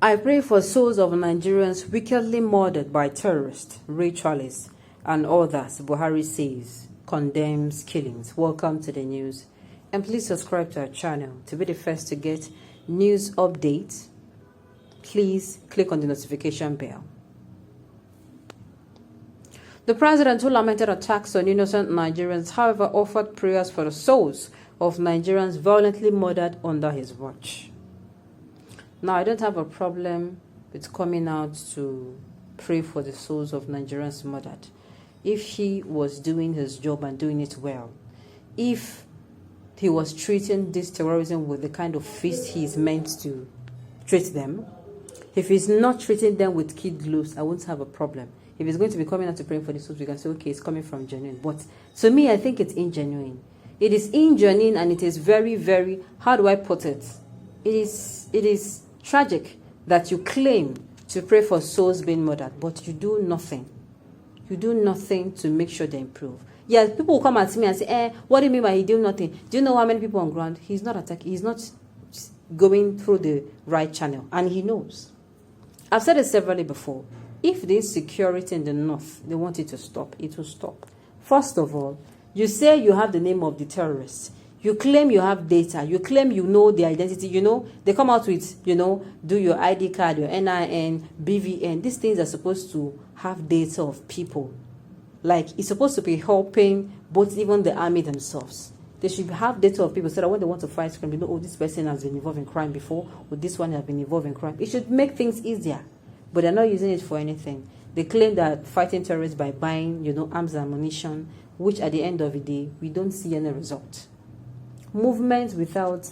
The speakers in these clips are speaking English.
I pray for souls of Nigerians wickedly murdered by terrorists, ritualists, and others. Buhari says, condemns killings. Welcome to the news. And please subscribe to our channel to be the first to get news updates. Please click on the notification bell. The president, who lamented attacks on innocent Nigerians, however, offered prayers for the souls of Nigerians violently murdered under his watch. Now, I don't have a problem with coming out to pray for the souls of Nigerians murdered if he was doing his job and doing it well. If he was treating this terrorism with the kind of fist he is meant to treat them, if he's not treating them with kid gloves, I won't have a problem. If he's going to be coming out to pray for the souls, we can say, okay, it's coming from genuine. But to me, I think it's ingenuine. It is ingenuine, and it is very, very, how do I put it? It is tragic that you claim to pray for souls being murdered, but you do nothing. You do nothing to make sure they improve. Yeah, people will come at me and say, what do you mean by he doing nothing? Do you know how many people on ground? He's not attacking. He's not going through the right channel, and he knows. I've said it severally before. If the insecurity in the north, they want it to stop, it will stop. First of all, you say you have the name of the terrorists. You claim you have data. You claim you know the identity. You know, they come out with, do your ID card, your NIN, BVN. These things are supposed to have data of people. Like, it's supposed to be helping both even the army themselves. They should have data of people so that when they want to fight crime, they know, oh, this person has been involved in crime before, or this one has been involved in crime. It should make things easier. But they're not using it for anything. They claim that fighting terrorists by buying, arms and ammunition, which at the end of the day, we don't see any result. Movement without,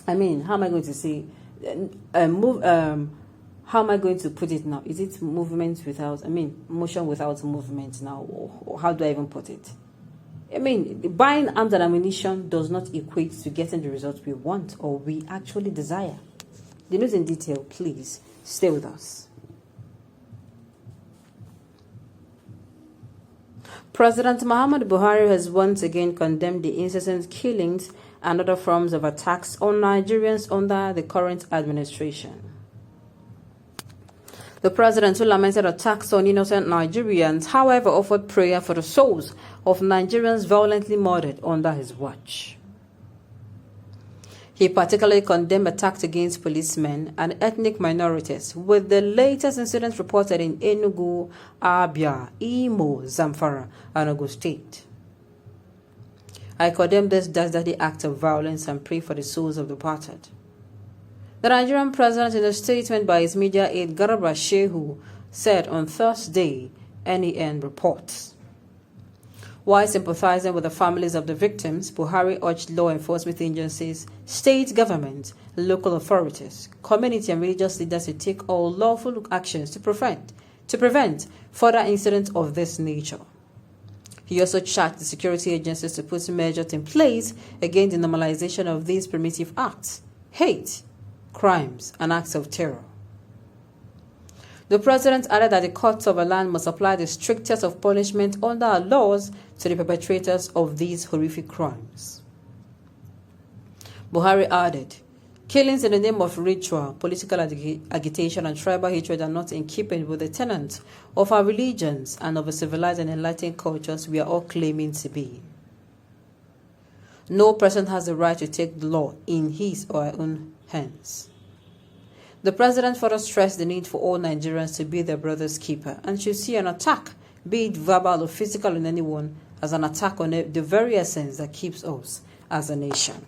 how am I going to say, how am I going to put it now? Is it movement without, motion without movement now? Or how do I even put it? Buying arms and ammunition does not equate to getting the results we want or we actually desire. The news in detail, please stay with us. President Muhammadu Buhari has once again condemned the incessant killings and other forms of attacks on Nigerians under the current administration. The president, who lamented attacks on innocent Nigerians, however, offered prayer for the souls of Nigerians violently murdered under his watch. He particularly condemned attacks against policemen and ethnic minorities, with the latest incidents reported in Enugu, Abia, Imo, Zamfara, and Ogun State. I condemn this dastardly act of violence and pray for the souls of the departed. The Nigerian president, in a statement by his media aide Garba Shehu, said on Thursday, NEN reports. While sympathizing with the families of the victims, Buhari urged law enforcement agencies, state government, local authorities, community and religious leaders to take all lawful actions to prevent further incidents of this nature. He also charged the security agencies to put measures in place against the normalization of these primitive acts, hate, crimes, and acts of terror. The president added that the courts of a land must apply the strictest of punishment under our laws to the perpetrators of these horrific crimes. Buhari added, killings in the name of ritual, political agitation, and tribal hatred are not in keeping with the tenets of our religions and of the civilized and enlightened cultures we are all claiming to be. No person has the right to take the law in his or her own hands. The president further stressed the need for all Nigerians to be their brother's keeper and should see an attack, be it verbal or physical, on anyone as an attack on the very essence that keeps us as a nation.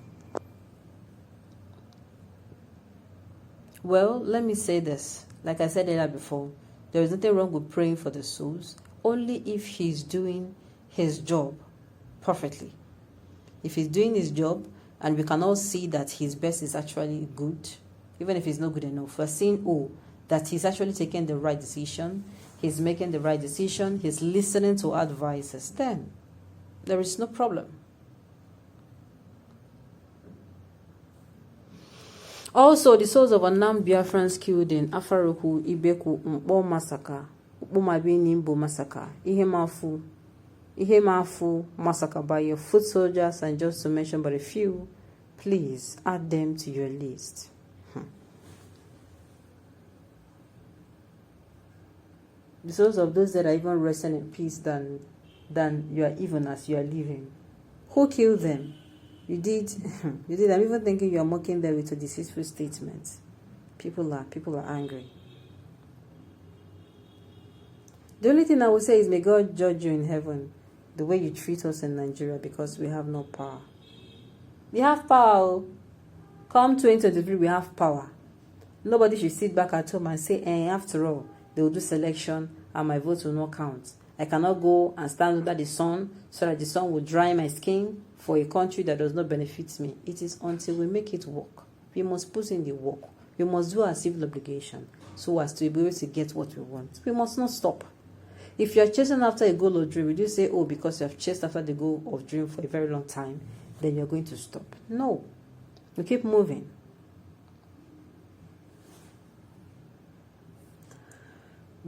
Well, let me say this. Like I said earlier before, there is nothing wrong with praying for the souls, only if he's doing his job perfectly. If he's doing his job and we can all see that his best is actually good, even if it's not good enough, we're seeing, that he's actually taking the right decision, he's making the right decision, he's listening to advices, then there is no problem. Also, the souls of unarmed Biafrans killed in Afaruku, Ibeku, Mbo massacre, Ukbumabi Nimbo massacre, Ihemafu massacre by your foot soldiers, and just to mention but a few, please add them to your list. The souls of those that are even resting in peace than you are even as you are living. Who killed them? You did. You did. I'm even thinking you are mocking them with a deceitful statement. People are angry. The only thing I will say is may God judge you in heaven the way you treat us in Nigeria, because we have no power. We have power. Come 2023, we have power. Nobody should sit back at home and say, after all, they will do selection and my vote will not count. I cannot go and stand under the sun so that the sun will dry my skin for a country that does not benefit me. It is until we make it work. We must put in the work. We must do our civil obligation so as to be able to get what we want. We must not stop. If you are chasing after a goal or dream, would you say, because you have chased after the goal of dream for a very long time, then you're going to stop? No. We keep moving.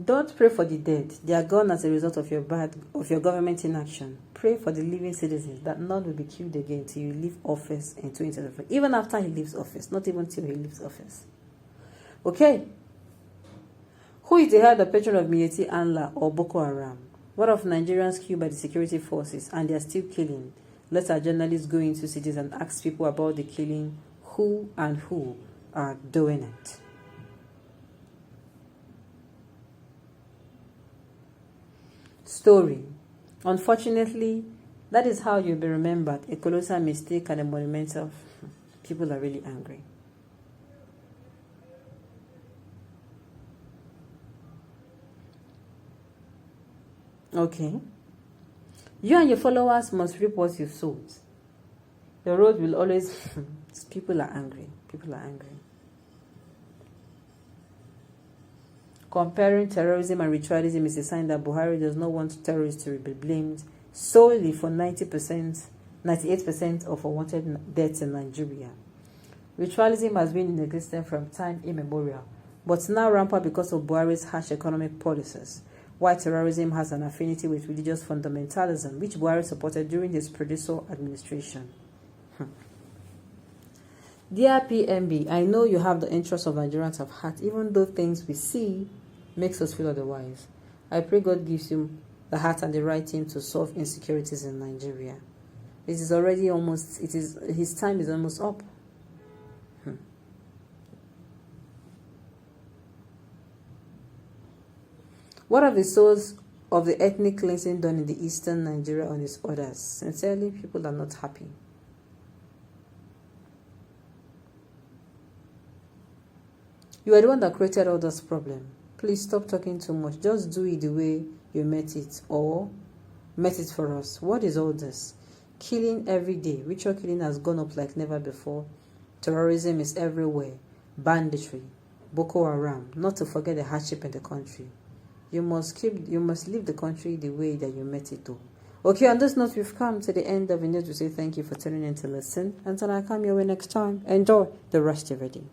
Don't pray for the dead. They are gone as a result of your government inaction. Pray for the living citizens that none will be killed again till you leave office in 2025. Even after he leaves office, not even till he leaves office. Okay. Who is the head of patron of Miyetti Allah or Boko Haram? What of Nigerians killed by the security forces and they are still killing? Let our journalists go into cities and ask people about the killing, who are doing it. Story. Unfortunately, that is how you'll be remembered. A colossal mistake and a monumental. People are really angry. Okay. You and your followers must reap what you've sowed. The road will always... People are angry. People are angry. Comparing terrorism and ritualism is a sign that Buhari does not want terrorists to be blamed solely for 98% of unwanted deaths in Nigeria. Ritualism has been in existence from time immemorial, but now rampant because of Buhari's harsh economic policies. While terrorism has an affinity with religious fundamentalism, which Buhari supported during his predecessor administration. Dear PMB, I know you have the interests of Nigerians at heart, even though things we see makes us feel otherwise. I pray God gives you the heart and the right team to solve insecurities in Nigeria. It is already almost, his time is almost up. What are the source of the ethnic cleansing done in the eastern Nigeria on its orders? Sincerely, people are not happy. You are the one that created all this problem. Please stop talking too much. Just do it the way you met it or met it for us. What is all this? Killing every day. Ritual killing has gone up like never before. Terrorism is everywhere. Banditry. Boko Haram. Not to forget the hardship in the country. You must leave the country the way that you met it to. Okay, on this note, we've come to the end of the news. We say thank you for tuning in to listen. Until I come your way next time, enjoy the rest of your day.